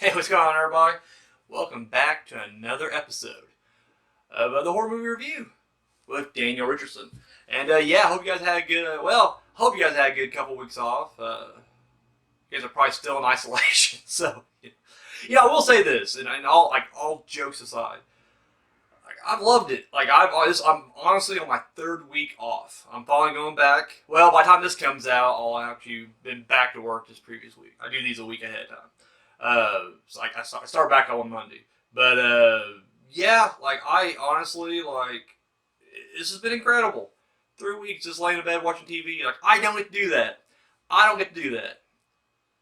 Hey, what's going on, everybody? Welcome back to another episode of the Horror Movie Review with Daniel Richardson. And I hope you guys had a good. Hope you guys had a good couple weeks off. You guys are probably still in isolation, so I will say this, and all jokes aside, I've loved it. I'm honestly on my third week off. I'm finally going back. Well, by the time this comes out, I'll actually been back to work this previous week. I do these a week ahead of time. I start back on Monday. But I honestly this has been incredible. 3 weeks just laying in bed watching TV. I don't get to do that. I don't get to do that.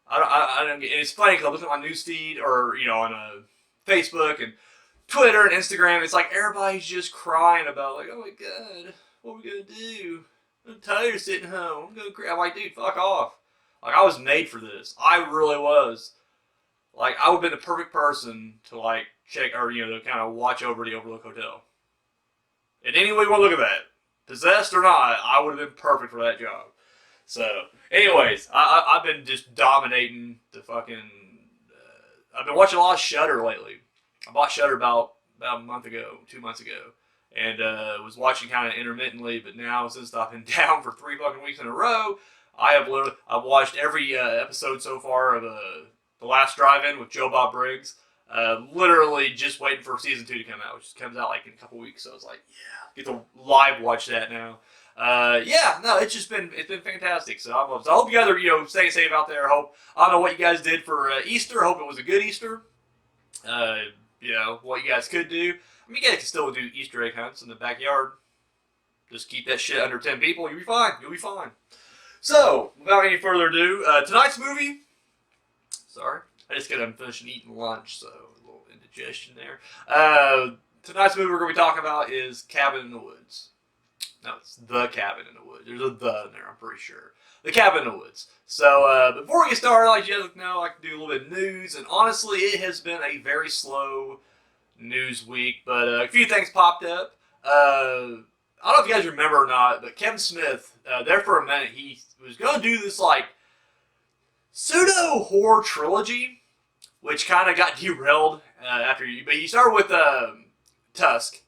I don't get. And it's funny because I look at my news feed or on Facebook and Twitter and Instagram. It's like everybody's just crying about oh my god, what are we gonna do? I'm tired of sitting home. I'm gonna cry. I'm like, dude, fuck off. I was made for this. I really was. I would have been the perfect person to check or to kind of watch over the Overlook Hotel. And any way you want to look at that, possessed or not, I would have been perfect for that job. So, anyways, I've been just dominating the fucking. I've been watching a lot of Shudder lately. I bought Shudder about a month ago, 2 months ago, and was watching kind of intermittently. But now, since I've been down for 3 fucking weeks in a row, I've watched every episode so far of The Last Drive-In with Joe Bob Briggs. Literally just waiting for season 2 to come out, which comes out in a couple weeks. So I was like, get to live watch that now. It's been fantastic. So I hope you guys are staying safe out there. I don't know what you guys did for Easter. I hope it was a good Easter. What you guys could do. I mean, you guys can still do Easter egg hunts in the backyard. Just keep that shit under 10 people. You'll be fine. So, without any further ado, tonight's movie. Sorry, I just got done finishing eating lunch, so a little indigestion there. Tonight's movie we're going to be talking about is Cabin in the Woods. No, it's The Cabin in the Woods. There's a "the" in there, I'm pretty sure. The Cabin in the Woods. So, before we get started, you guys know, I can do a little bit of news, and honestly, it has been a very slow news week, but a few things popped up. I don't know if you guys remember or not, but Kevin Smith, there for a minute, he was going to do this, pseudo-horror trilogy, which kind of got derailed but you started with Tusk,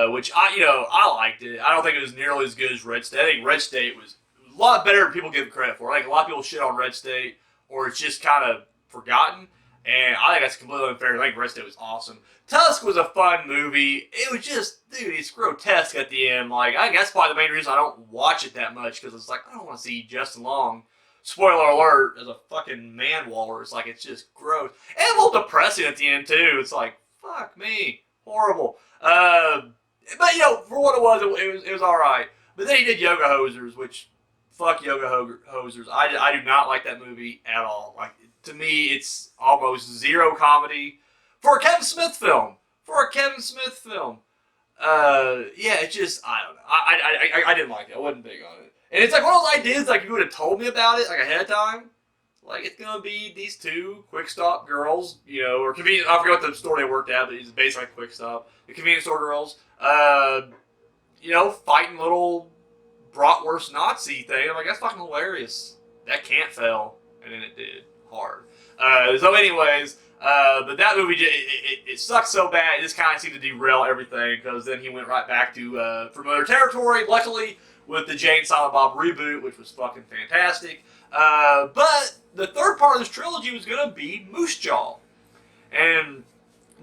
which I liked it. I don't think it was nearly as good as Red State. I think Red State was a lot better than people give it credit for. I think a lot of people shit on Red State, or it's just kind of forgotten, and I think that's completely unfair. I think Red State was awesome. Tusk was a fun movie. It was just, dude, it's grotesque at the end. I think that's probably the main reason I don't watch it that much, because it's I don't want to see Justin Long, spoiler alert, as a fucking man walrus. It's just gross. And a little depressing at the end, too. It's fuck me. Horrible. But, for what it was alright. But then he did Yoga Hosers, which, fuck Yoga Hosers. I do not like that movie at all. To me, it's almost zero comedy. For a Kevin Smith film. It just, I don't know. I didn't like it. I wasn't big on it. And it's one of those ideas, if you would have told me about it, ahead of time, it's gonna be these two quick stop girls, or convenient, I forget what the store they worked at, but it's basically quick stop. The convenience store girls, fighting little bratwurst Nazi thing. I'm that's fucking hilarious. That can't fail. And then it did. Hard. So anyways, but that movie, it sucked so bad, it just kind of seemed to derail everything, because then he went right back to familiar territory, luckily, with the Jay and Silent Bob reboot, which was fucking fantastic. But the third part of this trilogy was going to be Moose Jaw. And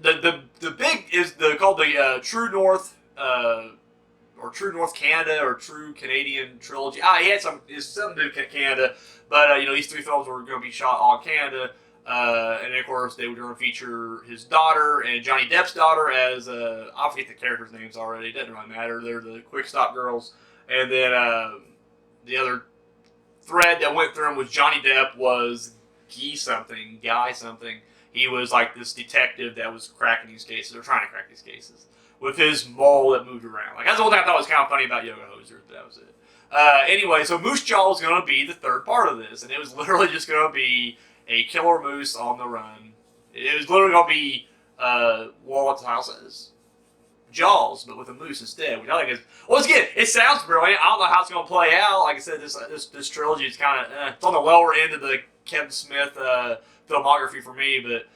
the big is called the True North, or True North Canada, or True Canadian trilogy. He had something to do with Canada, but these 3 films were going to be shot all in Canada. And of course, they were going to feature his daughter and Johnny Depp's daughter as, I forget the characters' names already, it doesn't really matter, they're the Quick Stop girls. And then the other thread that went through him was Johnny Depp was Guy something. He was this detective that was cracking these cases, or trying to crack these cases, with his mole that moved around. That's the only thing I thought was kind of funny about Yoga Hosers, but that was it. Anyway, so Moose Jaw was going to be the third part of this, and it was literally just going to be a killer moose on the run. It was literally going to be, what the title says? Jaws, but with a moose instead, which I think is, once again, it sounds brilliant. I don't know how it's going to play out. Like I said, this trilogy is kind of, it's on the lower end of the Kevin Smith filmography for me, but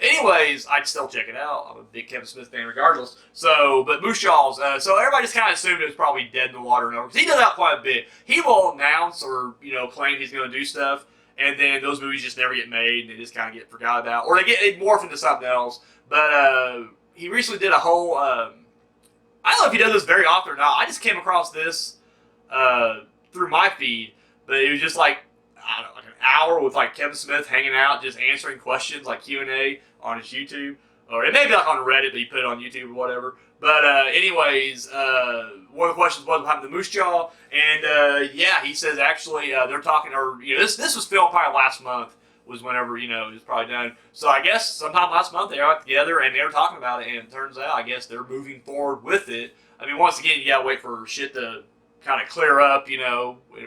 anyways, I'd still check it out. I'm a big Kevin Smith fan regardless. So, but Moose Jaws, so everybody just kind of assumed it was probably dead in the water and over, because he does that quite a bit. He will announce or, claim he's going to do stuff, and then those movies just never get made, and they just kind of get forgot about, or they morph into something else. But he recently did a whole, I don't know if he does this very often or not. I just came across this through my feed, but it was just like, I don't know, like an hour with like Kevin Smith hanging out, just answering questions like Q&A on his YouTube, or it may be like on Reddit, but he put it on YouTube or whatever. But anyways, one of the questions was behind the Moose Jaw, and yeah, he says actually they're talking, or this was filmed probably last month, was whenever it was probably done. So I guess sometime last month they got together and they were talking about it, and it turns out I guess they're moving forward with it. I mean, once again, you gotta wait for shit to kind of clear up,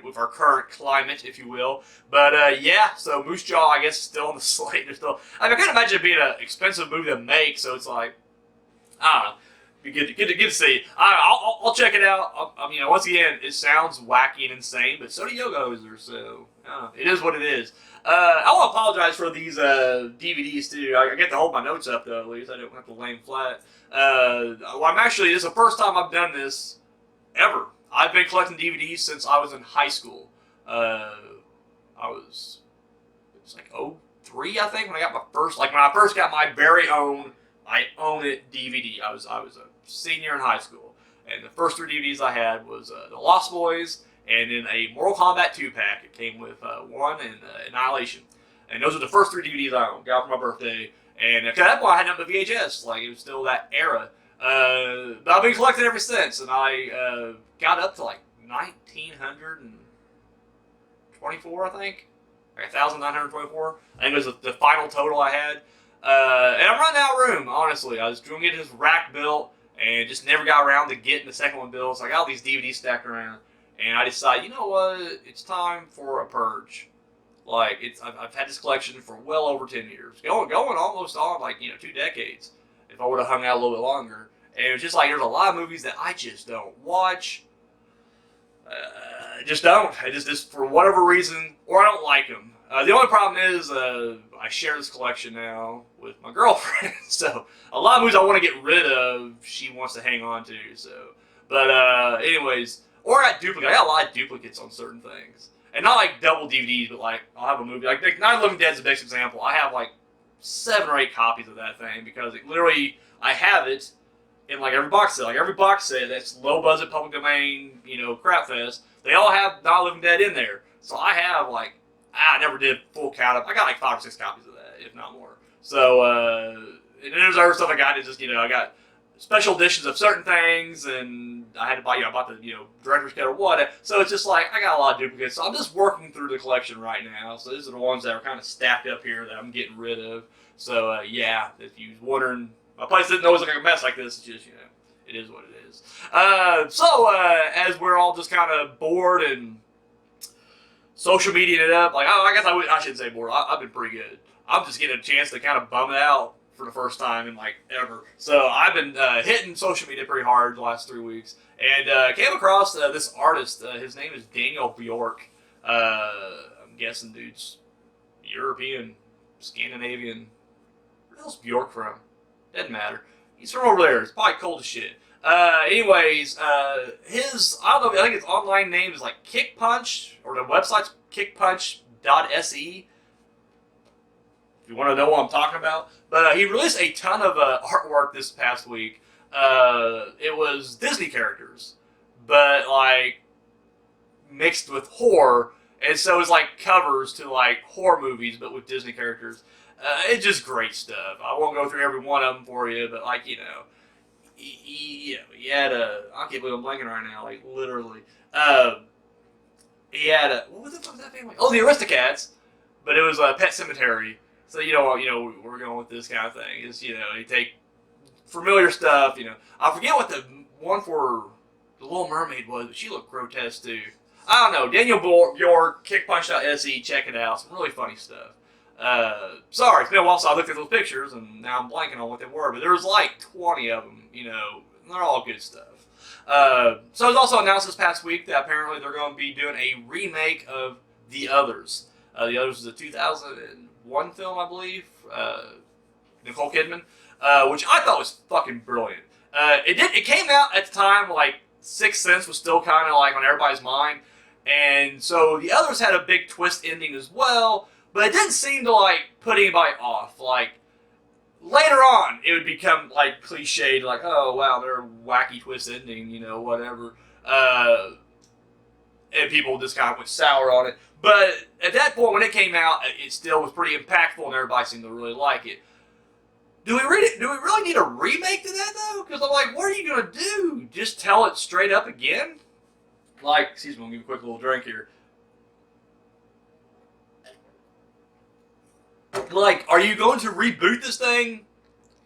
with our current climate, if you will. But yeah, so Moose Jaw, I guess, is still on the slate. They're still, I can't imagine it being an expensive movie to make. So it's like, I don't know. Be good to see. I'll check it out. Once again, it sounds wacky and insane, but so do Yoga Hosers. So it is what it is. I want to apologize for these DVDs too. I get to hold my notes up though. At least I don't have to lay them flat. This is the first time I've done this ever. I've been collecting DVDs since I was in high school. It's like 03, I think, when I first got my very own I Own It DVD. I was a senior in high school, and the first 3 DVDs I had was The Lost Boys, and then a Mortal Kombat 2-pack. It came with 1 and Annihilation. And those are the first 3 DVDs I owned. Got for my birthday. And at that point, I had nothing but VHS. Like, it was still that era. But I've been collecting ever since, and I got up to like 1,924, I think. Like 1,924. I think it was the final total I had. And I'm running out of room, honestly. I was trying to get this rack built, and just never got around to getting the second one built. So I got all these DVDs stacked around, and I decided, you know what? It's time for a purge. Like, I've had this collection for well over 10 years. Going almost on, 2 decades. If I would have hung out a little bit longer. And it was just like, there's a lot of movies that I just don't watch. I just don't. I just for whatever reason, or I don't like them. The only problem is I share this collection now with my girlfriend. So a lot of movies I want to get rid of, she wants to hang on to. So, but anyways, or I got a lot of duplicates on certain things. And not like double DVDs, but like I'll have a movie like Night of the Living Dead is the best example. I have like 7 or 8 copies of that thing because I have it in like every box set. Like every box set that's low budget public domain, crap fest, they all have Night of the Living Dead in there. So I have I never did full count up. I got like 5 or 6 copies of that, if not more. So and then there's other stuff I got. It's just I got special editions of certain things, and I had to buy, I bought the, director's cut or what. So it's just like, I got a lot of duplicates. So I'm just working through the collection right now. So these are the ones that are kind of stacked up here that I'm getting rid of. So yeah, if you're wondering, my place didn't always look like a mess like this. It's just, it is what it is. So as we're all just kind of bored and social media it up, I guess I shouldn't say bored. I've been pretty good. I'm just getting a chance to kind of bum it out for the first time in ever. So I've been hitting social media pretty hard the last 3 weeks, and came across this artist. His name is Daniel Bjork. I'm guessing dude's European, Scandinavian. Where else Bjork from? Doesn't matter. He's from over there. It's probably cold as shit. Anyways, I don't know, I think his online name is Kick Punch, or the website's kickpunch.se. If you want to know what I'm talking about. But he released a ton of artwork this past week. It was Disney characters, but mixed with horror, and so it's covers to horror movies, but with Disney characters. It's just great stuff. I won't go through every one of them for you, but he had I can't believe I'm blanking right now, literally. He had what was the fuck that family? Oh, the Aristocats, but it was Pet Cemetery. So we're going with this kind of thing. Is you take familiar stuff. I forget what the one for the Little Mermaid was, but she looked grotesque too. I don't know. Daniel Bjork, kickpunch.se, check it out. Some really funny stuff. Sorry, it's been a while since I looked at those pictures, and now I'm blanking on what they were. But there was 20 of them. They're all good stuff. So it was also announced this past week that apparently they're going to be doing a remake of The Others. The other was a 2001 film, I believe, Nicole Kidman, which I thought was fucking brilliant. It came out at the time like Sixth Sense was still kind of like on everybody's mind, and so the others had a big twist ending as well, but it didn't seem to like put anybody off. Like later on, it would become like cliched, like oh wow, they're a wacky twist ending, you know, whatever, and people just kind of went sour on it. But at that point, when it came out, it still was pretty impactful, and everybody seemed to really like it. Do we really need a remake to that though? Because I'm like, what are you gonna do? Just tell it straight up again? Like, excuse me, I'm gonna give a quick little drink here. Like, are you going to reboot this thing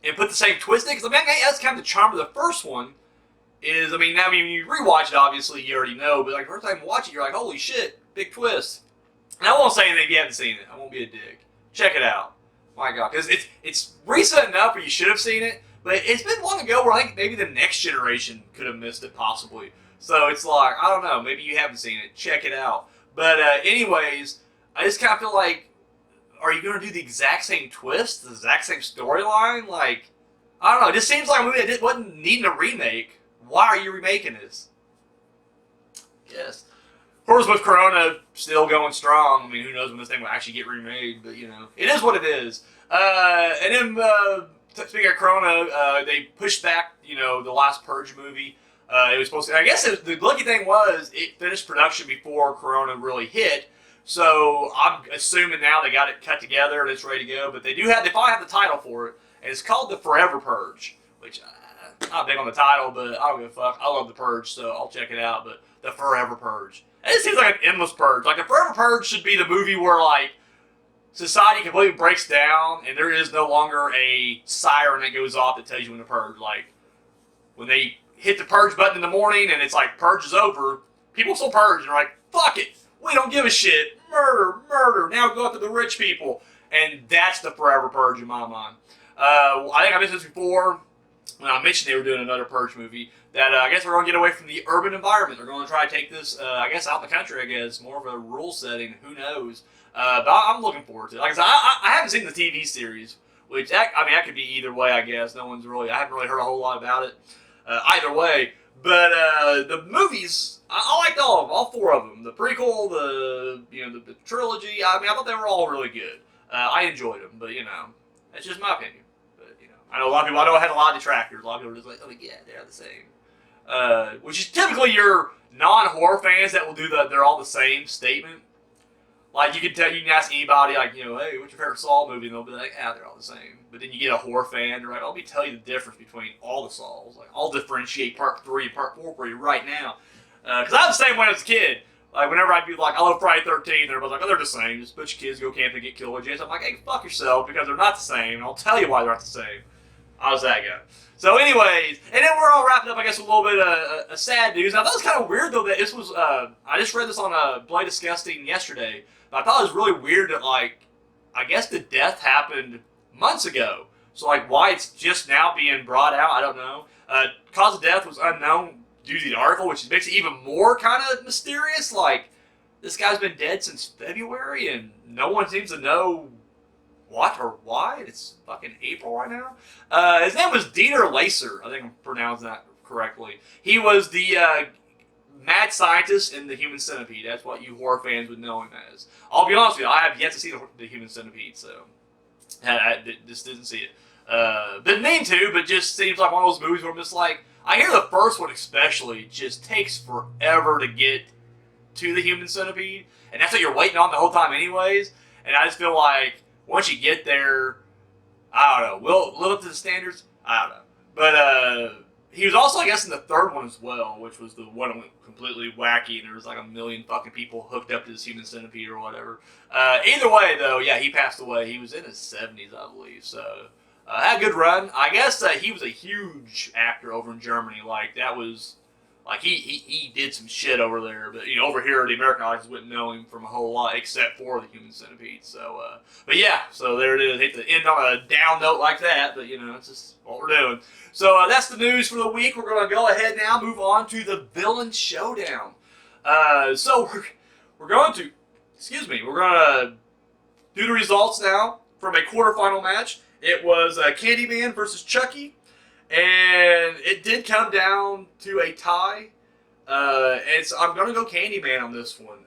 and put the same twist in? Because I mean, that's kind of the charm of the first one. Is when you rewatch it, obviously you already know, but like first time you watch it, you're like, holy shit, big twist. And I won't say anything if you haven't seen it. I won't be a dick. Check it out. My God, because it's recent enough where you should have seen it, but it's been long ago where I think maybe the next generation could have missed it possibly. So it's like, I don't know, maybe you haven't seen it. Check it out. But anyways, I just kind of feel like, are you going to do the exact same twist, the exact same storyline? Like, I don't know. It just seems like a movie that wasn't needing a remake. Why are you remaking this? Yes. Of course, with Corona still going strong, I mean, who knows when this thing will actually get remade, but, you know, it is what it is. And then, speaking of Corona, they pushed back, you know, the last Purge movie. It was supposed to, I guess the lucky thing was it finished production before Corona really hit, so I'm assuming now they got it cut together and it's ready to go, but they finally have the title for it, and it's called The Forever Purge, which, I'm not big on the title, but I don't give a fuck. I love The Purge, so I'll check it out, but The Forever Purge. It seems like an endless purge. Like, The Forever Purge should be the movie where, like, society completely breaks down and there is no longer a siren that goes off that tells you when to purge. Like, when they hit the purge button in the morning and it's like, purge is over, people still purge and they're like, fuck it, we don't give a shit. Murder, murder, now go after the rich people. And that's the Forever Purge in my mind. I think I mentioned this before when I mentioned they were doing another Purge movie, that I guess we're going to get away from the urban environment. They're going to try to take this, I guess, out in the country, I guess, more of a rural setting. Who knows? But I'm looking forward to it. Like I said, I haven't seen the TV series, which, that could be either way, I guess. I haven't really heard a whole lot about it either way. But the movies, I liked all four of them. The prequel, the trilogy. I thought they were all really good. I enjoyed them, but, that's just my opinion. But, I know a lot of people, I had a lot of detractors. A lot of people are just like, oh, yeah, they're the same. Which is typically your non-horror fans that will do they're all the same statement. Like, you can ask anybody, like, hey, what's your favorite Saw movie? And they'll be like, they're all the same. But then you get a horror fan, they're like, let me tell you the difference between all the Saws. Like, I'll differentiate part 3 and part 4 for you right now. Because I was the same way as a kid. Like, whenever I'd be like, I love Friday 13, everybody's like, oh, they're the same. Just a bunch of kids go camping and get killed with Jason. I'm like, hey, fuck yourself, because they're not the same. And I'll tell you why they're not the same. I was that guy. So anyways, and then we're all wrapping up, I guess, with a little bit of sad news. Now, that was kind of weird, though, that this was, I just read this on Bloody Disgusting yesterday. But I thought it was really weird that, like, I guess the death happened months ago. So, like, why it's just now being brought out, I don't know. Cause of death was unknown due to the article, which makes it even more kind of mysterious. Like, this guy's been dead since February, and no one seems to know what or why. It's fucking April right now. His name was Dieter Laser. I think I'm pronouncing that correctly. He was the mad scientist in the Human Centipede. That's what you horror fans would know him as. I'll be honest with you, I have yet to see the Human Centipede, so I just didn't see it. Been mean to, but just seems like one of those movies where I'm just like, I hear the first one especially just takes forever to get to the Human Centipede, and that's what you're waiting on the whole time anyways, and I just feel like once you get there, I don't know, will it live up to the standards? I don't know. But he was also, I guess, in the third one as well, which was the one that went completely wacky, and there was like a million fucking people hooked up to this Human Centipede or whatever. Either way, though, yeah, he passed away. He was in his 70s, I believe, so had a good run. I guess he was a huge actor over in Germany. Like, that was, like, he did some shit over there, but, over here, the American audience wouldn't know him from a whole lot, except for the Human Centipede, so, but yeah, so there it is. I hate to end on a down note like that, but, it's just what we're doing. So that's the news for the week. We're going to go ahead now, move on to the Villain Showdown. So we're going to we're gonna do the results now from a quarterfinal match. It was Candyman versus Chucky, and it did come down to a tie. I'm gonna go Candyman on this one.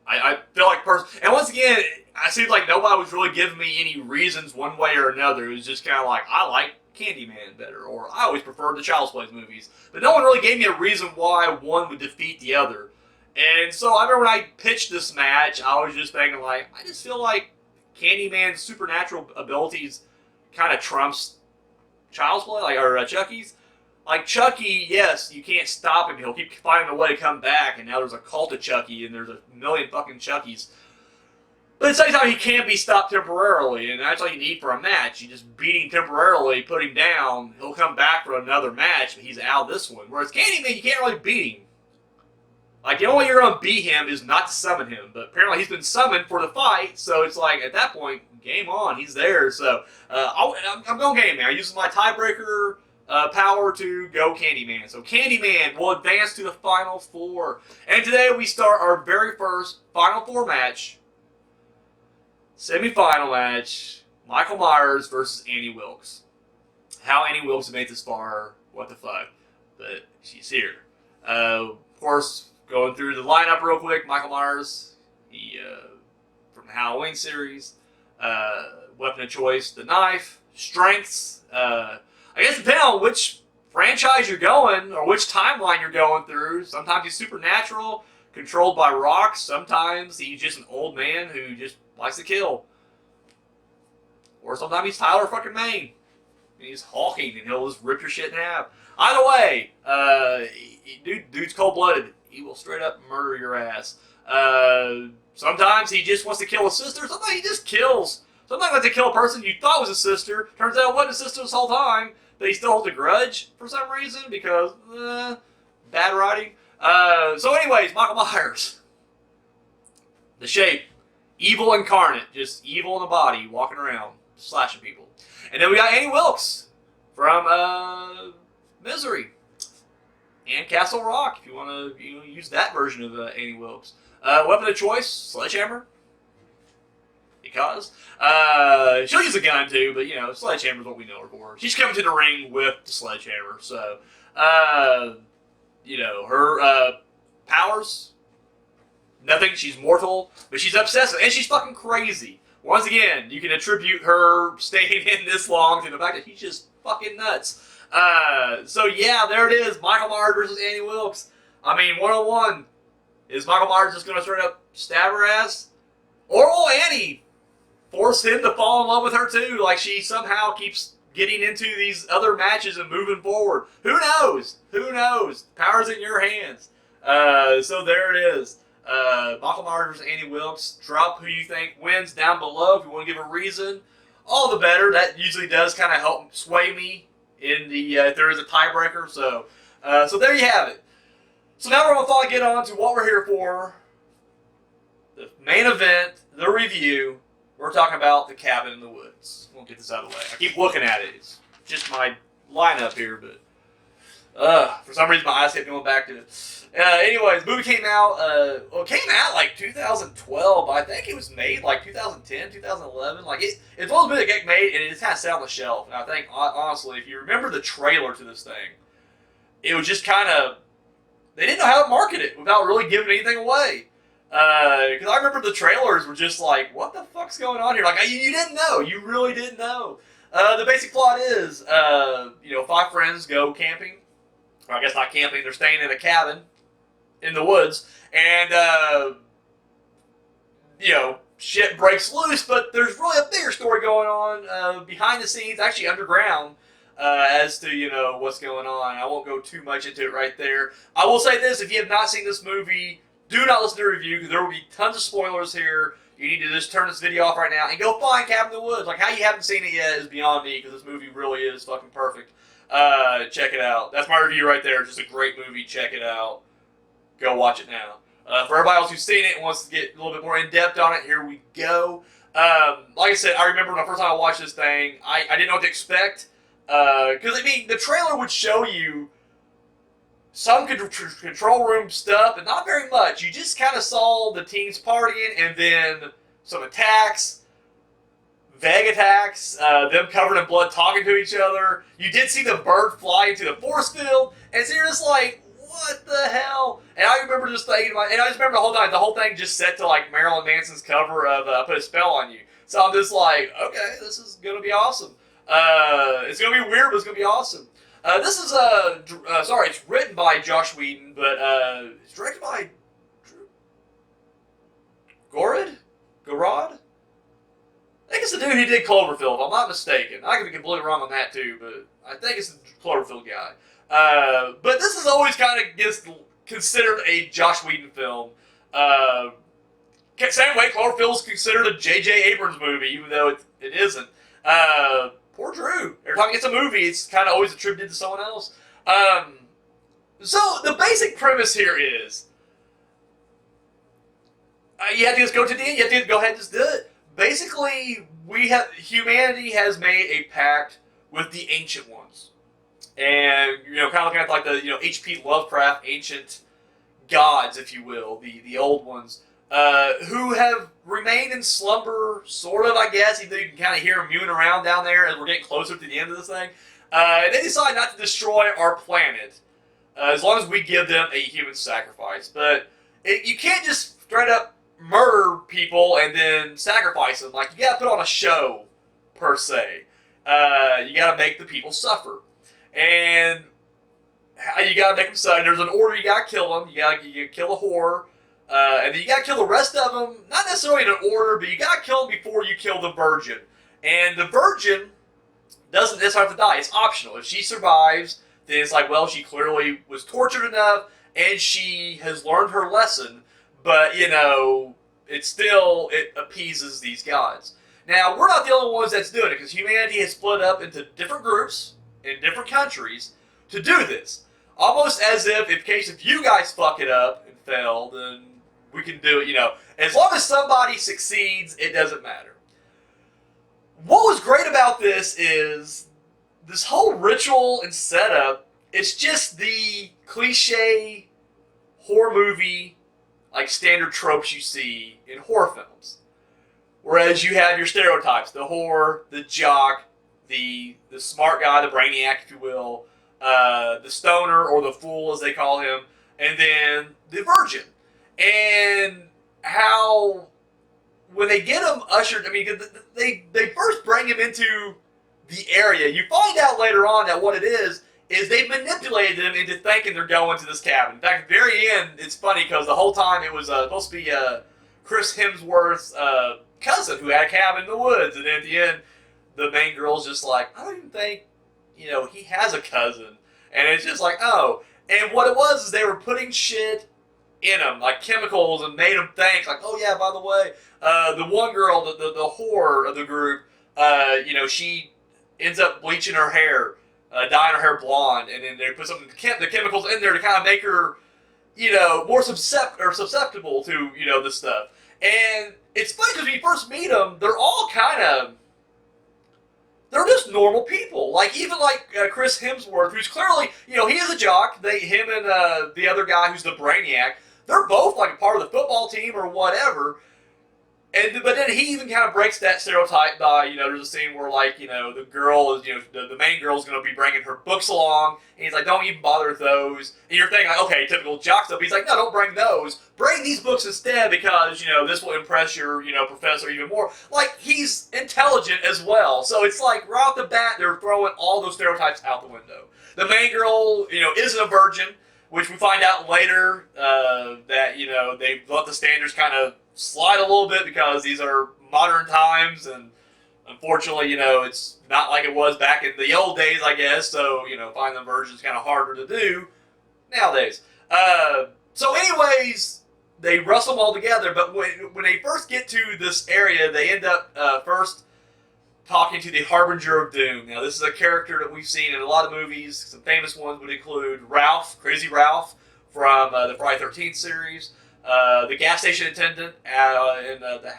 I feel like and once again, I seemed like nobody was really giving me any reasons one way or another. It was just kind of like, I like Candyman better, or I always preferred the Child's Play movies. But no one really gave me a reason why one would defeat the other. And so I remember when I pitched this match, I was just thinking like, I just feel like Candyman's supernatural abilities kind of trumps Child's Play, or Chucky's. Like Chucky, yes, you can't stop him. He'll keep finding a way to come back, and now there's a cult of Chucky, and there's a million fucking Chuckies. But at the same time, he can't be stopped temporarily, and that's all you need for a match. You just beat him temporarily, put him down, he'll come back for another match, but he's out this one. Whereas Candyman, you can't really beat him. Like, the only way you're going to beat him is not to summon him, but apparently he's been summoned for the fight, so it's like, at that point, game on, he's there. So, I'm going Candyman. I'm using my tiebreaker power to go Candyman. So Candyman will advance to the Final Four. And today we start our very first Final Four match. Semi-final match. Michael Myers versus Annie Wilkes. How Annie Wilkes made this far, what the fuck. But she's here. Of course, going through the lineup real quick. Michael Myers, from the Halloween series. Weapon of choice, the knife. Strengths, I guess depending on which franchise you're going, or which timeline you're going through. Sometimes he's supernatural, controlled by rocks. Sometimes he's just an old man who just likes to kill. Or sometimes he's Tyler fucking Maine. And he's hawking, and he'll just rip your shit in half. Either way, dude's cold-blooded. He will straight up murder your ass. Sometimes he just wants to kill his sister. Sometimes he just kills. Sometimes he wants to kill a person you thought was a sister. Turns out it wasn't a sister this whole time. But he still holds a grudge for some reason because, bad writing. So anyways, Michael Myers. The shape. Evil incarnate. Just evil in the body, walking around, slashing people. And then we got Annie Wilkes from Misery. And Castle Rock, if you want to use that version of Annie Wilkes. Weapon of choice, sledgehammer. Because she'll use a gun too, but sledgehammer's what we know her for. She's coming to the ring with the sledgehammer, so her powers, nothing. She's mortal, but she's obsessive and she's fucking crazy. Once again, you can attribute her staying in this long to the fact that she's just fucking nuts. So yeah, there it is. Michael Myers versus Annie Wilkes. I mean, 1-on-1. Is Michael Myers just going to straight up stab her ass? Or will Annie force him to fall in love with her too? Like she somehow keeps getting into these other matches and moving forward. Who knows? Who knows? Power's in your hands. So there it is. Michael Myers versus Annie Wilkes. Drop who you think wins down below if you want to give a reason. All the better. That usually does kind of help sway me in the if there is a tiebreaker. So there you have it. So now we're going to finally get on to what we're here for. The main event, the review. We're talking about The Cabin in the Woods. We'll get this out of the way. I keep looking at it. It's just my lineup here, but for some reason my eyes kept going back to it. Anyways, the movie came out, it came out like 2012, but I think it was made like 2010, 2011. Like, it's one of those movies that get made, and it just kind of sat on the shelf. And I think, honestly, if you remember the trailer to this thing, it was just kind of, they didn't know how to market it without really giving anything away. Because I remember the trailers were just like, what the fuck's going on here? Like, you didn't know. You really didn't know. The basic plot is, 5 friends go camping. Or I guess not camping. They're staying in a cabin in the woods. And, shit breaks loose. But there's really a bigger story going on behind the scenes, actually underground, as to, what's going on. I won't go too much into it right there. I will say this. If you have not seen this movie, do not listen to the review, because there will be tons of spoilers here. You need to just turn this video off right now and go find Cabin in the Woods. Like, how you haven't seen it yet is beyond me, because this movie really is fucking perfect. Check it out. That's my review right there. Just a great movie. Check it out. Go watch it now. For everybody else who's seen it and wants to get a little bit more in-depth on it, here we go. Like I said, I remember when the first time I watched this thing, I didn't know what to expect. Because, the trailer would show you some control room stuff, but not very much. You just kind of saw the teams partying, and then some attacks, vague attacks, them covered in blood talking to each other. You did see the bird fly into the force field, and so you're just like, what the hell? And I remember just thinking, and I just remember the whole thing just set to like Marilyn Manson's cover of "Put a Spell on You." So I'm just like, okay, this is gonna be awesome. It's gonna be weird, but it's gonna be awesome. This is it's written by Josh Whedon, but it's directed by Gorod. I think it's the dude who did Cloverfield, if I'm not mistaken. I could be completely wrong on that too, but I think it's the Cloverfield guy. But this is always kind of gets considered a Josh Whedon film. Same way Cloverfield is considered a J.J. Abrams movie, even though it isn't. Poor Drew. Every time he gets a movie, it's kind of always attributed to someone else. So the basic premise here is, you have to just go to the end. You have to go ahead and just do it. Basically, humanity has made a pact with the Ancient Ones. And, kind of looking at like the, H.P. Lovecraft ancient gods, if you will, the old ones, who have remained in slumber, sort of, I guess, even though you can kind of hear them mewing around down there as we're getting closer to the end of this thing. And they decide not to destroy our planet, as long as we give them a human sacrifice. But you can't just straight up murder people and then sacrifice them. Like, you gotta put on a show, per se. You gotta make the people suffer. And you gotta make them suffer. There's an order, you gotta kill them. You gotta kill a whore. And then you gotta kill the rest of them, not necessarily in an order, but you gotta kill them before you kill the virgin. And the virgin doesn't necessarily have to die. It's optional. If she survives, then it's like, well, she clearly was tortured enough, and she has learned her lesson, but, it appeases these gods. Now, we're not the only ones that's doing it, because humanity has split up into different groups in different countries to do this. Almost as if, if you guys fuck it up and fail, then we can do it, As long as somebody succeeds, it doesn't matter. What was great about this is this whole ritual and setup, it's just the cliche horror movie, like standard tropes you see in horror films. Whereas you have your stereotypes, the whore, the jock, the smart guy, the brainiac, if you will, the stoner, or the fool as they call him, and then the virgin. And how, when they get him ushered, they first bring him into the area. You find out later on that what it is they manipulated them into thinking they're going to this cabin. In fact, at the very end, it's funny because the whole time it was supposed to be Chris Hemsworth's cousin who had a cabin in the woods. And then at the end, the main girl's just like, I don't even think, he has a cousin. And it's just like, oh. And what it was is they were putting shit in them, like chemicals, and made them think, like, oh yeah, by the way, the one girl, the whore of the group, she ends up bleaching her hair, dyeing her hair blonde, and then they put the chemicals in there to kind of make her, more susceptible to, this stuff. And it's funny because when you first meet them, they're all they're just normal people. Like, even like Chris Hemsworth, who's clearly, he is a jock. Him and the other guy who's the brainiac, they're both like a part of the football team or whatever. But then he even kind of breaks that stereotype by, there's a scene where, like, the girl is, the main girl is going to be bringing her books along, and he's like, don't even bother with those. And you're thinking, like, okay, typical jock stuff. He's like, no, don't bring those. Bring these books instead because, this will impress your, professor even more. Like, he's intelligent as well. So it's like, right off the bat, they're throwing all those stereotypes out the window. The main girl, isn't a virgin, which we find out later that, they let the standards kind of slide a little bit because these are modern times, and unfortunately, it's not like it was back in the old days, I guess. So, finding the virgins is kind of harder to do nowadays. So anyways, they wrestle them all together, but when they first get to this area, they end up first talking to the Harbinger of Doom. Now, this is a character that we've seen in a lot of movies. Some famous ones would include Ralph, Crazy Ralph, from the Friday 13th series. The gas station attendant in the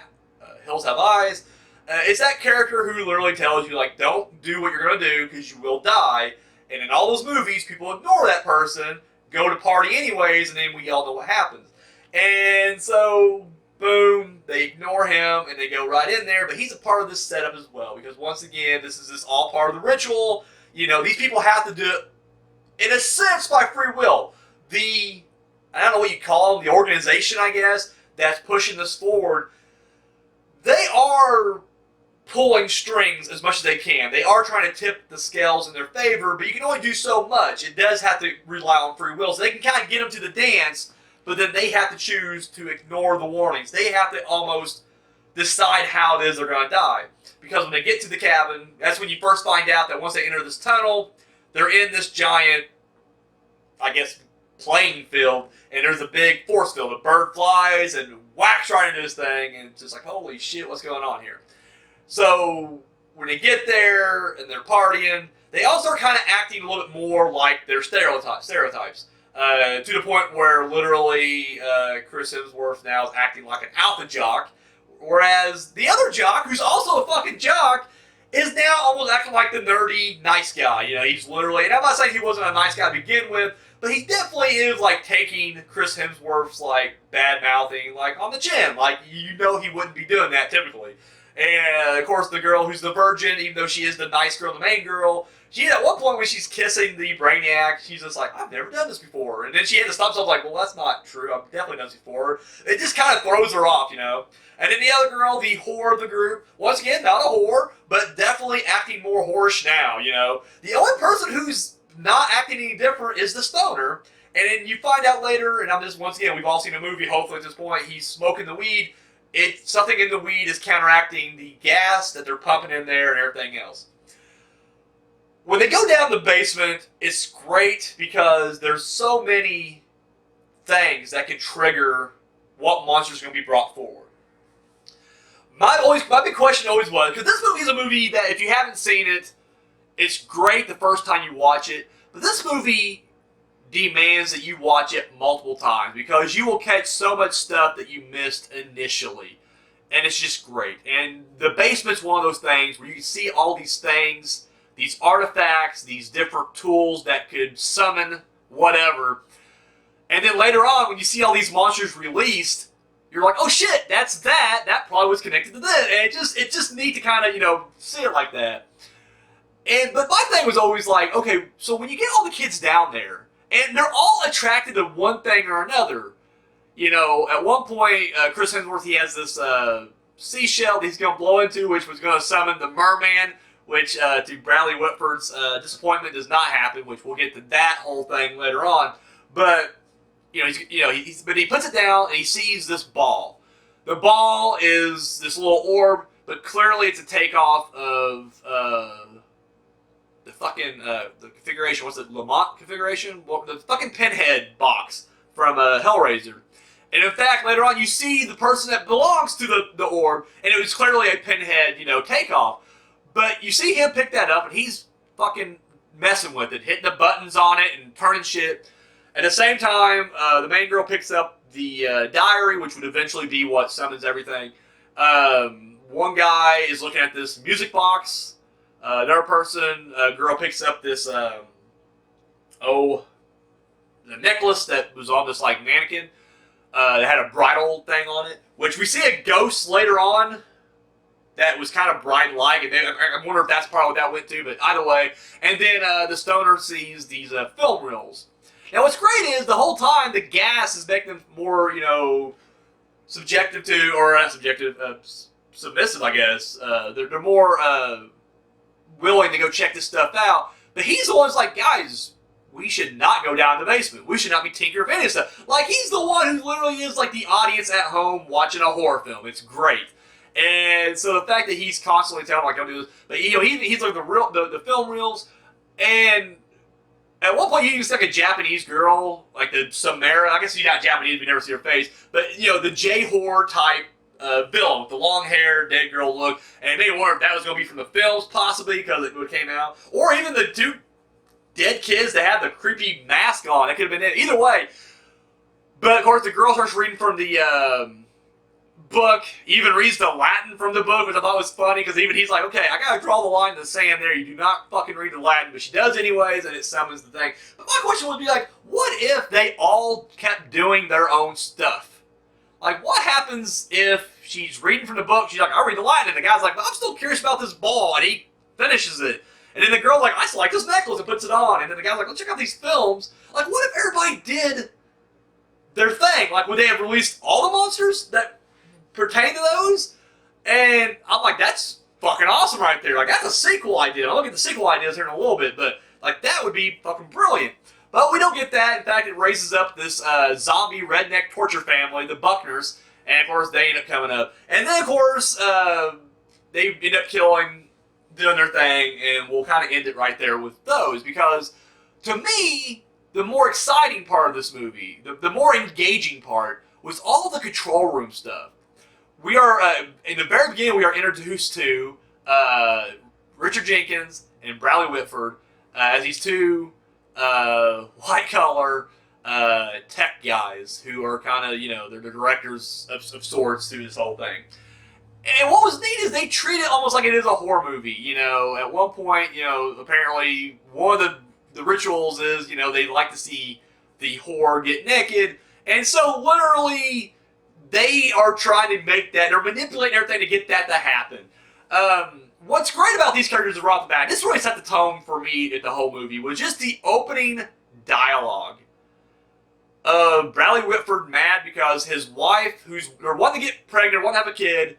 Hills Have Eyes. It's that character who literally tells you, like, don't do what you're going to do because you will die. And in all those movies, people ignore that person, go to party anyways, and then we all know what happens. And so, boom, they ignore him, and they go right in there, but he's a part of this setup as well, because once again, this is all part of the ritual. You know, these people have to do it, in a sense, by free will. I don't know what you call them, the organization, I guess, that's pushing this forward, they are pulling strings as much as they can. They are trying to tip the scales in their favor, but you can only do so much. It does have to rely on free will. So they can kind of get them to the dance, but then they have to choose to ignore the warnings. They have to almost decide how it is they're going to die. Because when they get to the cabin, that's when you first find out that once they enter this tunnel, they're in this giant, I guess, playing field, and there's a big force field. A bird flies and whacks right into this thing, and it's just like, holy shit, what's going on here? So when they get there and they're partying, they also are kind of acting a little bit more like their stereotypes. To the point where literally Chris Hemsworth now is acting like an alpha jock, whereas the other jock, who's also a fucking jock, is now almost acting like the nerdy nice guy. You know, he's literally, and I'm not saying he wasn't a nice guy to begin with, but he definitely is like taking Chris Hemsworth's like bad mouthing like on the chin. Like, you know, he wouldn't be doing that typically. And of course, the girl who's the virgin, even though she is the nice girl, the main girl, she at one point when she's kissing the Brainiac, she's just like, I've never done this before. And then she had to stop herself like, well, that's not true. I've definitely done this before. It just kind of throws her off, you know. And then the other girl, the whore of the group, once again, not a whore, but definitely acting more whorish now, you know. The only person who's not acting any different is the stoner. And then you find out later, and I'm just, once again, we've all seen the movie, hopefully at this point, he's smoking the weed. Something in the weed is counteracting the gas that they're pumping in there and everything else. When they go down the basement, it's great because there's so many things that can trigger what monsters are going to be brought forward. My big question always was, because this movie is a movie that if you haven't seen it, it's great the first time you watch it, but this movie demands that you watch it multiple times because you will catch so much stuff that you missed initially, and it's just great. And the basement's one of those things where you can see all these things, these artifacts, these different tools that could summon whatever, and then later on when you see all these monsters released, you're like, oh shit, that probably was connected to this, and it's just neat to kind of, you know, see it like that. But my thing was always like, okay, so when you get all the kids down there, and they're all attracted to one thing or another. You know, at one point, Chris Hemsworth, he has this seashell that he's going to blow into, which was going to summon the merman, which, to Bradley Whitford's disappointment, does not happen, which we'll get to that whole thing later on. But, you know, but he puts it down, and he sees this ball. The ball is this little orb, but clearly it's a takeoff of the fucking, the configuration, what's it, Lamont configuration? Well, the fucking Pinhead box from Hellraiser. And in fact, later on, you see the person that belongs to the orb, and it was clearly a Pinhead, you know, takeoff. But you see him pick that up, and he's fucking messing with it, hitting the buttons on it and turning shit. At the same time, the main girl picks up the diary, which would eventually be what summons everything. One guy is looking at this music box. Another person, a girl picks up this, the necklace that was on this, like, mannequin. That had a bridal thing on it, which we see a ghost later on that was kind of bride-like, and I wonder if that's part of what that went to, but either way. And then the stoner sees these film reels. Now what's great is, the whole time, the gas is making them more, you know, subjective to, or not subjective, submissive, I guess. They're more, willing to go check this stuff out, but he's the one who's like, guys, we should not go down to the basement. We should not be tinkering with any stuff. Like, he's the one who literally is like the audience at home watching a horror film. It's great. And so the fact that he's constantly telling like, don't do this, but you know, he's like the film reels, and at one point you can see like a Japanese girl, like the Samara, I guess she's not Japanese, we never see her face, but you know, the J-horror type villain with the long hair, dead girl look, and they wonder if that was going to be from the films, possibly, because it came out, or even the two dead kids that had the creepy mask on. That could have been it. Either way. But of course, the girl starts reading from the book. He even reads the Latin from the book, which I thought was funny, because even he's like, okay, I gotta draw the line in the sand there. You do not fucking read the Latin, but she does anyways, and it summons the thing. But my question would be like, what if they all kept doing their own stuff? Like, what happens if she's reading from the book, she's like, I read the Latin, and the guy's like, well, I'm still curious about this ball, and he finishes it. And then the girl's like, I select this necklace and puts it on. And then the guy's like, let's check out these films. Like, what if everybody did their thing? Like, would they have released all the monsters that pertain to those? And I'm like, that's fucking awesome right there. Like, that's a sequel idea. I'll look at the sequel ideas here in a little bit, but, like, that would be fucking brilliant. But we don't get that. In fact, it raises up this zombie redneck torture family, the Buckners, and, of course, they end up coming up. And then, of course, they end up doing their thing, and we'll kind of end it right there with those, because to me, the more exciting part of this movie, the more engaging part, was all the control room stuff. We are, in the very beginning, we are introduced to Richard Jenkins and Bradley Whitford as these two white-collar tech guys who are kind of, they're the directors of sorts through this whole thing. And what was neat is they treat it almost like it is a horror movie. At one point, apparently one of the rituals is, they like to see the whore get naked. And so literally, they are trying to make that, they're manipulating everything to get that to happen. What's great about these characters right off the bat, this really set the tone for me at the whole movie, was just the opening dialogue. Bradley Whitford mad because his wife, who's wanting to get pregnant, wanting to have a kid,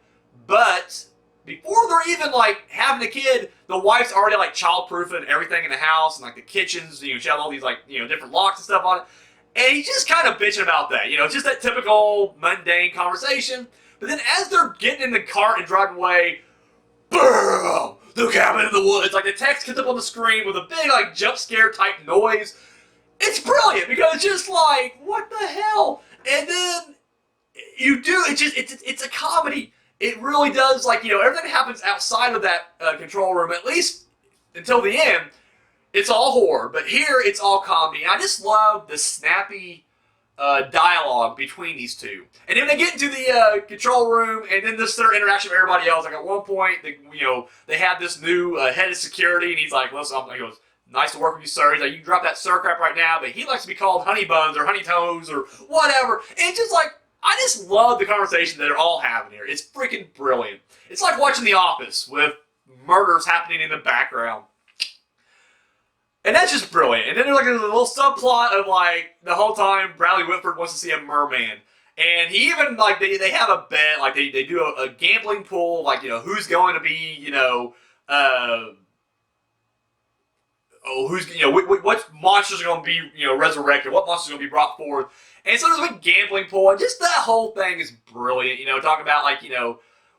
but before they're even, having a kid, the wife's already, child-proofing everything in the house, and, the kitchens, she has all these, different locks and stuff on it. And he's just kind of bitching about that, just that typical mundane conversation. But then as they're getting in the cart and driving away, boom! The cabin in the woods. The text comes up on the screen with a big, jump scare type noise. It's brilliant, because it's just what the hell? And then it's a comedy. It really does, everything happens outside of that control room, at least until the end, it's all horror. But here, it's all comedy. And I just love the snappy dialogue between these two. And then they get into the control room, and then this their interaction with everybody else. At one point, they have this new head of security, and he's like, listen, he goes, nice to work with you, sir. He's like, you can drop that sir crap right now, but he likes to be called honey buns or honey toes or whatever. And it's just I just love the conversation that they're all having here. It's freaking brilliant. It's like watching The Office with murders happening in the background. And that's just brilliant. And then there's a little subplot of the whole time Bradley Whitford wants to see a merman. And he even, they have a bet, they do a gambling pool, who's going to be, what monsters are going to be, resurrected, what monsters are going to be brought forth. And so there's a gambling pool, and just that whole thing is brilliant. Talking about,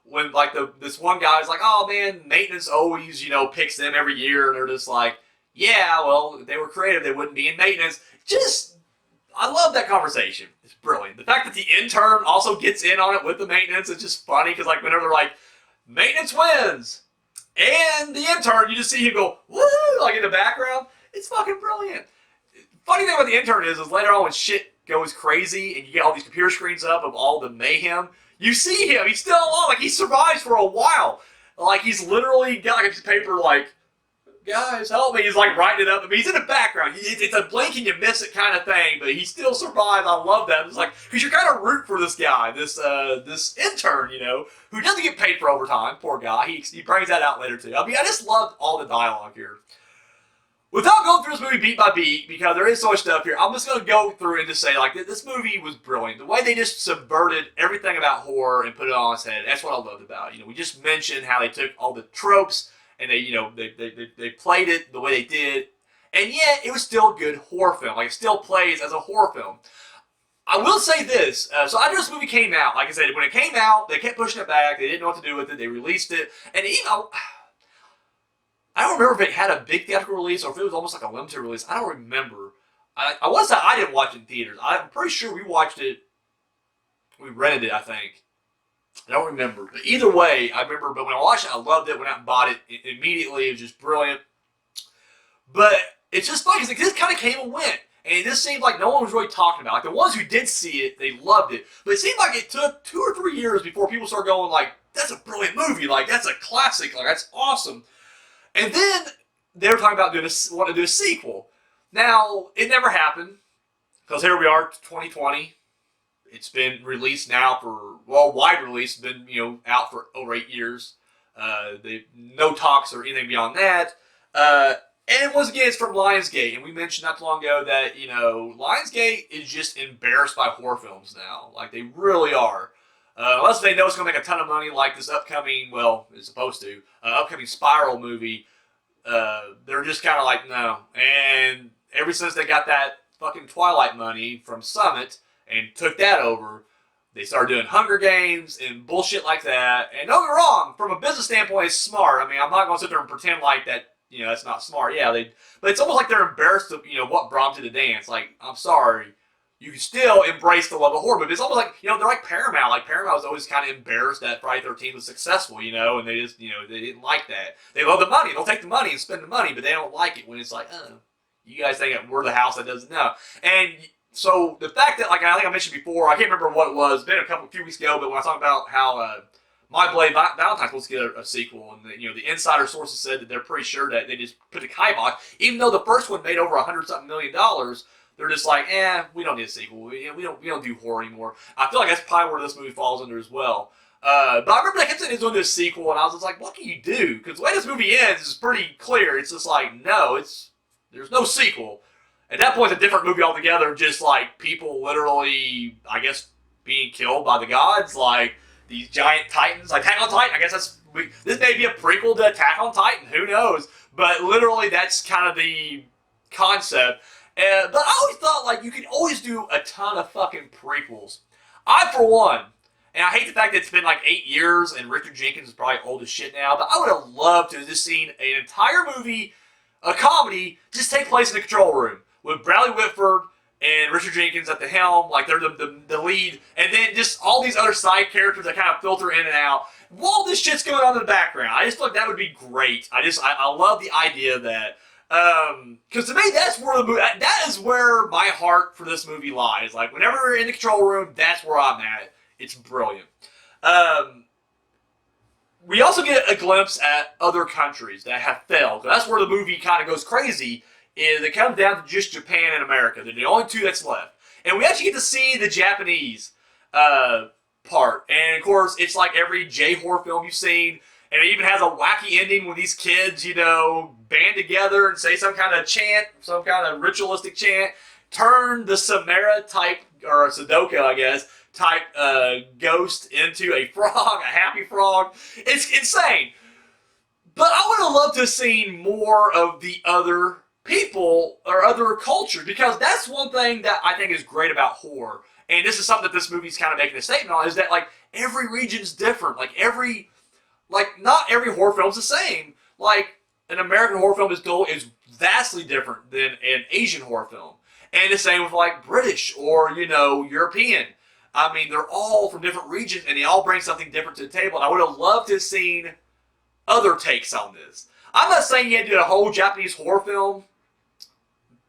when, this one guy's like, oh, man, maintenance always, picks them every year, and they're just like, yeah, well, if they were creative, they wouldn't be in maintenance. I love that conversation. It's brilliant. The fact that the intern also gets in on it with the maintenance is just funny, because, whenever they're like, maintenance wins, and the intern, you just see him go, woo, in the background. It's fucking brilliant. Funny thing about the intern is later on when shit goes crazy and you get all these computer screens up of all the mayhem, you see him, he's still alive, he survives for a while. He's literally got a piece of paper guys, help me. He's writing it up. I mean, he's in the background. It's a blink and you miss it kind of thing, but he still survives. I love that. It's because you're kind of root for this guy, this intern, who doesn't get paid for overtime. Poor guy. He brings that out later too. I mean, I just loved all the dialogue here. Without going through this movie beat by beat, because there is so much stuff here, I'm just going to go through and just say, this movie was brilliant. The way they just subverted everything about horror and put it on its head, that's what I loved about it. We just mentioned how they took all the tropes and they played it the way they did, and yet it was still a good horror film. It still plays as a horror film. I will say this, so after this movie came out, like I said, when it came out, they kept pushing it back, they didn't know what to do with it, they released it, and even, I don't remember if it had a big theatrical release or if it was almost like a limited release. I don't remember. I want to say I didn't watch it in theaters. I'm pretty sure we watched it, we rented it, I think. I don't remember. But either way, I remember, but when I watched it, I loved it, went out and bought it immediately. It was just brilliant. But it's just funny because it just kind of came and went. and it just seemed like no one was really talking about it. Like, the ones who did see it, they loved it. But it seemed like it took 2 or 3 years before people started going like, that's a brilliant movie, like, that's a classic, like, that's awesome. And then they were talking about wanting to do a sequel. Now, it never happened, because here we are, 2020. It's been released now for, well, wide release, been, out for over 8 years. No talks or anything beyond that. And once again, it's from Lionsgate, and we mentioned not too long ago that, Lionsgate is just embarrassed by horror films now. Like, they really are. Unless they know it's going to make a ton of money, like this upcoming, well, it's supposed to, upcoming Spiral movie, they're just kind of like, no. And ever since they got that fucking Twilight money from Summit and took that over, they started doing Hunger Games and bullshit like that. And don't get me wrong, from a business standpoint, it's smart. I mean, I'm not going to sit there and pretend like that, that's not smart. Yeah, but it's almost like they're embarrassed of, what brought them to the dance. Like, I'm sorry. You can still embrace the love of horror, but it's almost like, they're like Paramount. Like, Paramount was always kind of embarrassed that Friday the 13th was successful, and they just, they didn't like that. They love the money. They'll take the money and spend the money, but they don't like it when it's like, oh, you guys think we're the house that doesn't know. And so the fact that, like, I think I mentioned before, I can't remember what it was, it's been a few weeks ago, but when I talked about how My Blade Valentine's supposed to get a sequel, and the insider sources said that they're pretty sure that they just put a kibosh, even though the first one made over $100-something million. They're just like, we don't need a sequel. We don't do horror anymore. I feel like that's probably where this movie falls under as well. But I remember they kept saying it's going to do a sequel, and I was just like, what can you do? Because the way this movie ends is pretty clear. It's just like, no, there's no sequel. At that point, it's a different movie altogether. Just like people literally, I guess, being killed by the gods, like these giant titans, like Attack on Titan. I guess this may be a prequel to Attack on Titan. Who knows? But literally, that's kind of the concept. But I always thought, like, you could always do a ton of fucking prequels. I, for one, and I hate the fact that it's been like 8 years and Richard Jenkins is probably old as shit now, but I would have loved to have just seen an entire movie, a comedy, just take place in the control room with Bradley Whitford and Richard Jenkins at the helm, like they're the lead, and then just all these other side characters that kind of filter in and out while this shit's going on in the background. I just feel like that would be great. I love the idea of that. Because to me, that is where my heart for this movie lies. Like, whenever we're in the control room, that's where I'm at. It's brilliant. We also get a glimpse at other countries that have failed. That's where the movie kind of goes crazy, is it comes down to just Japan and America. They're the only two that's left. And we actually get to see the Japanese part. And, of course, it's like every J-horror film you've seen. And it even has a wacky ending when these kids, band together and say some kind of chant, some kind of ritualistic chant, turn the Samara type, or Sudoku, I guess, type ghost into a frog, a happy frog. It's insane. But I would have loved to have seen more of the other people or other cultures, because that's one thing that I think is great about horror. And this is something that this movie's kind of making a statement on, is that, like, every region's different. Not every horror film's the same. Like, an American horror film is vastly different than an Asian horror film. And the same with, like, British or, European. I mean, they're all from different regions, and they all bring something different to the table. And I would have loved to have seen other takes on this. I'm not saying you had to do a whole Japanese horror film,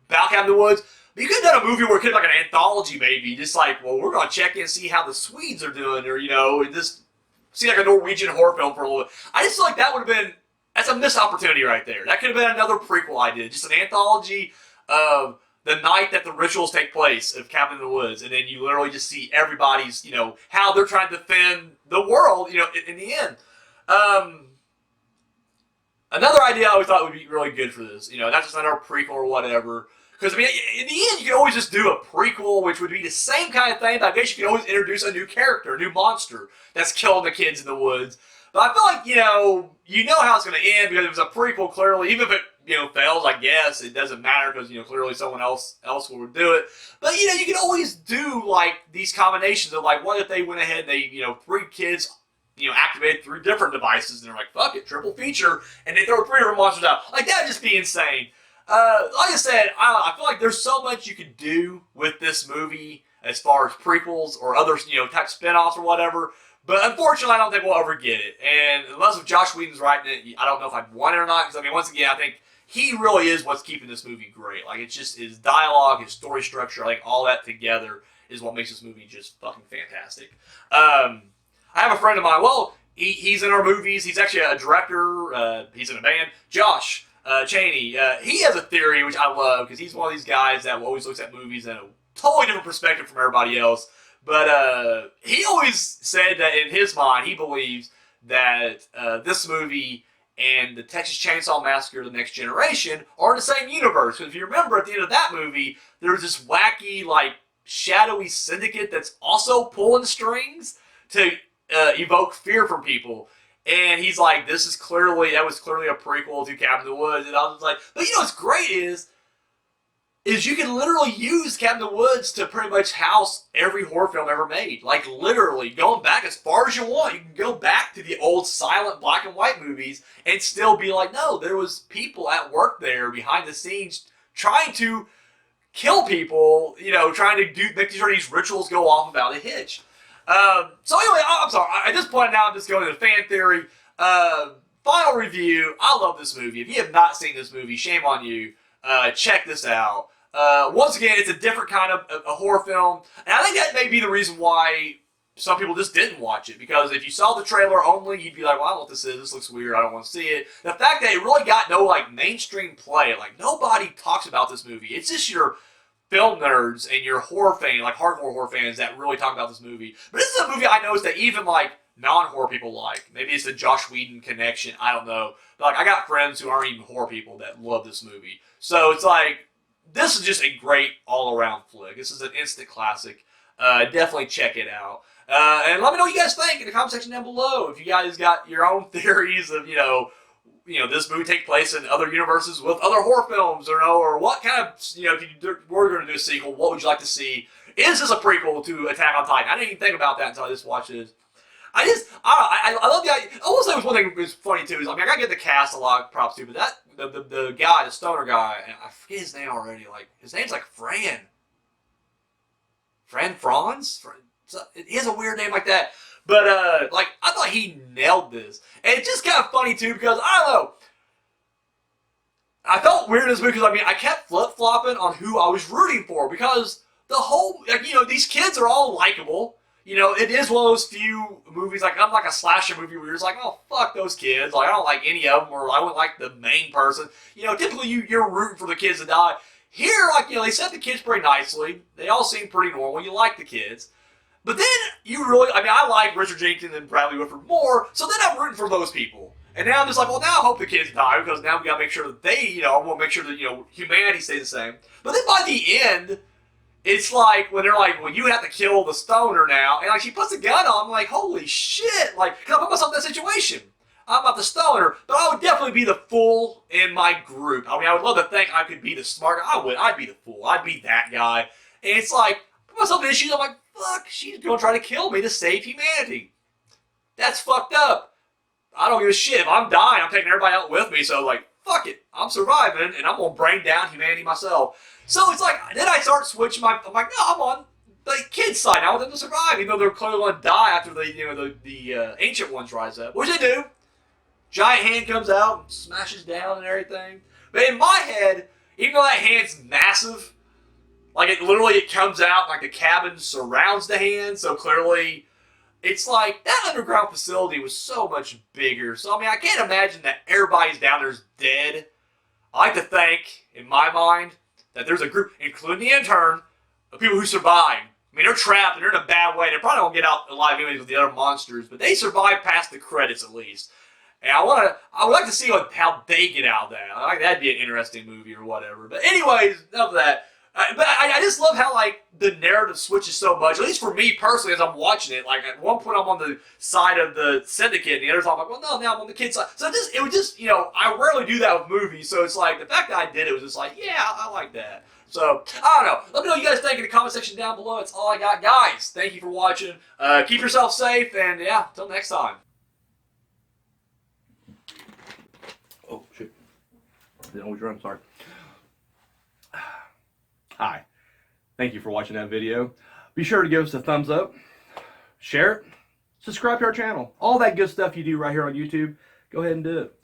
Battle Cabin in the Woods, but you could have done a movie where it could have been like an anthology, maybe. Just like, well, we're going to check in and see how the Swedes are doing, or, just see like a Norwegian horror film for a little bit. I just feel like that would have been, that's a missed opportunity right there. That could have been another prequel idea. Just an anthology of the night that the rituals take place of Cabin in the Woods. And then you literally just see everybody's, how they're trying to defend the world, in the end. Another idea I always thought would be really good for this, not just another prequel or whatever. Because, I mean, in the end, you can always just do a prequel, which would be the same kind of thing, but I guess you can always introduce a new character, a new monster that's killing the kids in the woods. But I feel like, you know how it's going to end, because it was a prequel, clearly. Even if it, fails, I guess, it doesn't matter, because, clearly someone else will do it. But, you can always do, like, these combinations of, like, what if they went ahead and they, 3 kids, activated 3 different devices, and they're like, fuck it, triple feature, and they throw 3 different monsters out. Like, that would just be insane. Like I said, I feel like there's so much you could do with this movie as far as prequels or other, type spin-offs or whatever. But unfortunately, I don't think we'll ever get it. And unless if Josh Whedon's writing it, I don't know if I'd want it or not. Because, I mean, once again, I think he really is what's keeping this movie great. Like, it's just his dialogue, his story structure, like all that together is what makes this movie just fucking fantastic. I have a friend of mine. Well, he's in our movies. He's actually a director. He's in a band. Josh Cheney. He has a theory which I love because he's one of these guys that always looks at movies in a totally different perspective from everybody else. But he always said that in his mind, he believes that this movie and the Texas Chainsaw Massacre: The Next Generation are in the same universe. Because if you remember, at the end of that movie, there's this wacky, like, shadowy syndicate that's also pulling strings to evoke fear from people. And he's like, that was clearly a prequel to Cabin in the Woods. And I was like, but you know what's great is you can literally use Cabin in the Woods to pretty much house every horror film ever made. Like, literally, going back as far as you want. You can go back to the old silent black and white movies and still be like, no, there was people at work there behind the scenes trying to kill people, you know, trying to make sure these rituals go off without a hitch. So anyway, I'm sorry. At this point now, I'm just going to the fan theory. Final review. I love this movie. If you have not seen this movie, shame on you. Check this out. Once again, it's a different kind of a horror film. And I think that may be the reason why some people just didn't watch it. Because if you saw the trailer only, you'd be like, well, I don't know what this is. This looks weird. I don't want to see it. The fact that it really got no, like, mainstream play. Like, nobody talks about this movie. It's just your film nerds and your horror fans, like hardcore horror fans, that really talk about this movie. But this is a movie I noticed that even, like, non-horror people like. Maybe it's the Josh Whedon connection. I don't know. But, like, I got friends who aren't even horror people that love this movie. So it's like, this is just a great all-around flick. This is an instant classic. Definitely check it out. And let me know what you guys think in the comment section down below. If you guys got your own theories of, you know, this movie take place in other universes with other horror films, or what kind of, if you were going to do a sequel, what would you like to see? Is this a prequel to Attack on Titan? I didn't even think about that until I just watched this. I love the idea. I will say one thing that's funny too is, I gotta give the cast a lot of props to, but the guy, the stoner guy, I forget his name already. Like, his name's like Fran Franz. He has a weird name like that. But like, I thought he nailed this, and it's just kind of funny too because I don't know. I felt weird in this movie because I kept flip flopping on who I was rooting for because the whole, like, these kids are all likable. It is one of those few movies, like, I'm like a slasher movie where you're just like, oh, fuck those kids. Like, I don't like any of them, or I wouldn't like the main person. Typically you're rooting for the kids to die. Here, like, they set the kids pretty nicely. They all seem pretty normal. You like the kids. But then you really, I like Richard Jenkins and Bradley Whitford more, so then I'm rooting for those people. And now I'm just like, well, now I hope the kids die, because now we gotta make sure that they, I want to make sure that, humanity stays the same. But then by the end, it's like, when they're like, well, you have to kill the stoner now, and like, she puts a gun on, I'm like, holy shit, like, can I put myself in that situation? I'm not the stoner, but I would definitely be the fool in my group. I would love to think I could be the smart guy. I'd be the fool. I'd be that guy. And it's like, put myself in issues, I'm like, fuck, she's gonna try to kill me to save humanity. That's fucked up. I don't give a shit. If I'm dying, I'm taking everybody out with me, so like, fuck it. I'm surviving, and I'm gonna bring down humanity myself. So it's like, then I start switching I'm like, no, I'm on the kids' side. I want them to survive, even though they're clearly gonna die after the ancient ones rise up. Which they do. Giant hand comes out and smashes down and everything. But in my head, even though that hand's massive, like, it comes out, like the cabin surrounds the hand, so clearly it's like that underground facility was so much bigger. So, I can't imagine that everybody's down there is dead. I like to think, in my mind, that there's a group, including the intern, of people who survive. They're trapped, and they're in a bad way. They probably won't get out alive anyways with the other monsters, but they survive past the credits at least. And I would like to see how they get out of that. I think that'd be an interesting movie or whatever. But anyways, enough of that. But I just love how, like, the narrative switches so much. At least for me personally, as I'm watching it. Like, at one point I'm on the side of the syndicate, and the other time I'm like, well, no, now I'm on the kid's side. So it was just, I rarely do that with movies. So it's like, the fact that I did it was just like, yeah, I like that. So, I don't know. Let me know what you guys think in the comment section down below. That's all I got. Guys, thank you for watching. Keep yourself safe, and yeah, until next time. Oh, shit. Didn't know which one, sorry. Hi. Thank you for watching that video. Be sure to give us a thumbs up, share it, subscribe to our channel. All that good stuff you do right here on YouTube, go ahead and do it.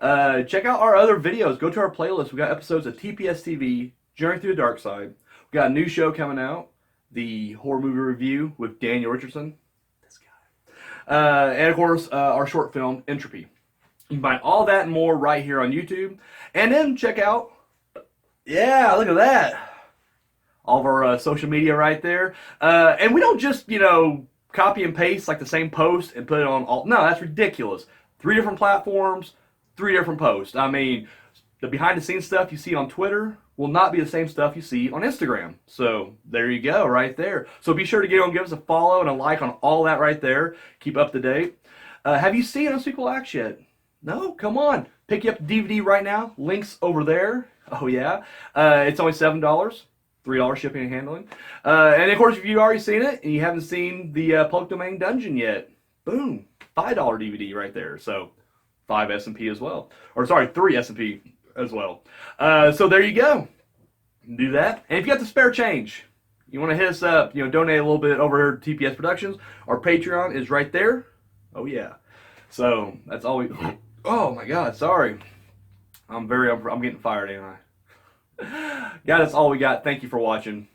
Check out our other videos. Go to our playlist. We got episodes of TPS TV, Journey Through the Dark Side. We got a new show coming out, the horror movie review with Daniel Richardson. This guy. And of course, our short film, Entropy. You can find all that and more right here on YouTube. And then check out, yeah, look at that. All of our social media right there. And we don't just, copy and paste like the same post and put it on all. No, that's ridiculous. 3 different platforms, 3 different posts. I mean, the behind the scenes stuff you see on Twitter will not be the same stuff you see on Instagram. So there you go, right there. So be sure to get on, give us a follow and a like on all that right there. Keep up to date. Have you seen Unspeakable Acts yet? No? Come on. Pick you up the DVD right now. Links over there. Oh, yeah. It's only $7. $3 shipping and handling. And of course, if you've already seen it and you haven't seen the Public Domain Dungeon yet, boom, $5 DVD right there. So 5 S&P as well. Or sorry, 3 S&P as well. So there you go. Do that. And if you got the spare change, you want to hit us up, donate a little bit over here to TPS Productions. Our Patreon is right there. Oh, yeah. So that's all we... Oh, my God. Sorry. I'm getting fired, ain't I? Yeah, that's all we got. Thank you for watching.